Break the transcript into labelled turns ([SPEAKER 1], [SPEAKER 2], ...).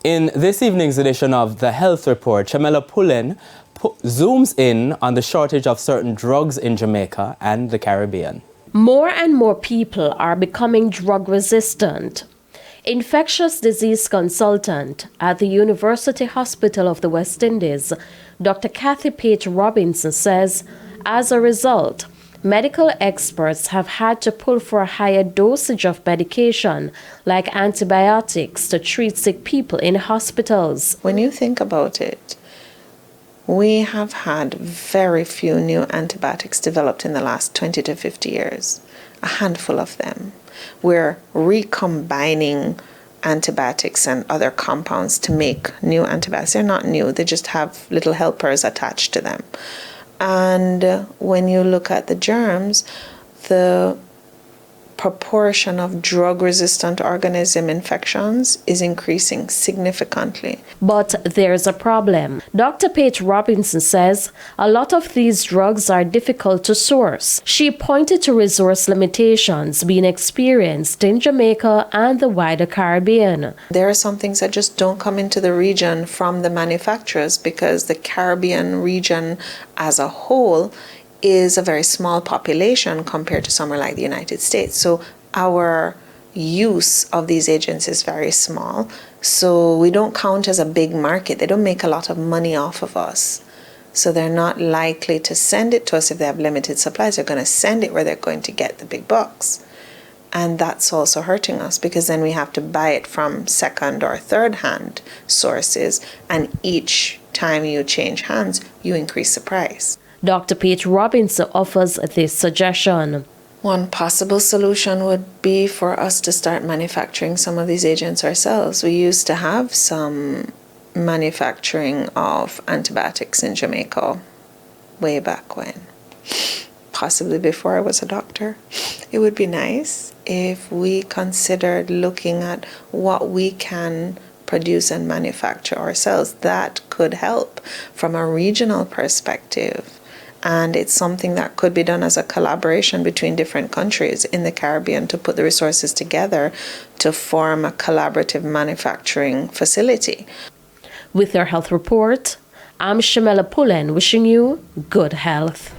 [SPEAKER 1] In this evening's edition of The Health Report, Chamela Pullen zooms in on the shortage of certain drugs in Jamaica and the Caribbean.
[SPEAKER 2] More and more people are becoming drug resistant. Infectious disease consultant at the University Hospital of the West Indies, Dr. Kathy Page Robinson says, as a result, medical experts have had to pull for a higher dosage of medication, like antibiotics, to treat sick people in hospitals.
[SPEAKER 3] When you think about it, we have had very few new antibiotics developed in the last 20 to 50 years, a handful of them. We're recombining antibiotics and other compounds to make new antibiotics. They're not new, they just have little helpers attached to them. And when you look at the germs, the proportion of drug-resistant organism infections is increasing significantly.
[SPEAKER 2] But there's a problem. Dr. Page Robinson says a lot of these drugs are difficult to source. She pointed to resource limitations being experienced in Jamaica and the wider Caribbean.
[SPEAKER 3] There are some things that just don't come into the region from the manufacturers because the Caribbean region as a whole is a very small population compared to somewhere like the United States. So our use of these agents is very small. So we don't count as a big market. They don't make a lot of money off of us. So they're not likely to send it to us if they have limited supplies. They're going to send it where they're going to get the big bucks. And that's also hurting us because then we have to buy it from second or third hand sources. And each time you change hands, you increase the price.
[SPEAKER 2] Dr. Page Robinson offers this suggestion.
[SPEAKER 3] One possible solution would be for us to start manufacturing some of these agents ourselves. We used to have some manufacturing of antibiotics in Jamaica way back when, possibly before I was a doctor. It would be nice if we considered looking at what we can produce and manufacture ourselves. That could help from a regional perspective. And it's something that could be done as a collaboration between different countries in the Caribbean to put the resources together to form a collaborative manufacturing facility.
[SPEAKER 2] With your health report, I'm Chamela Pullen wishing you good health.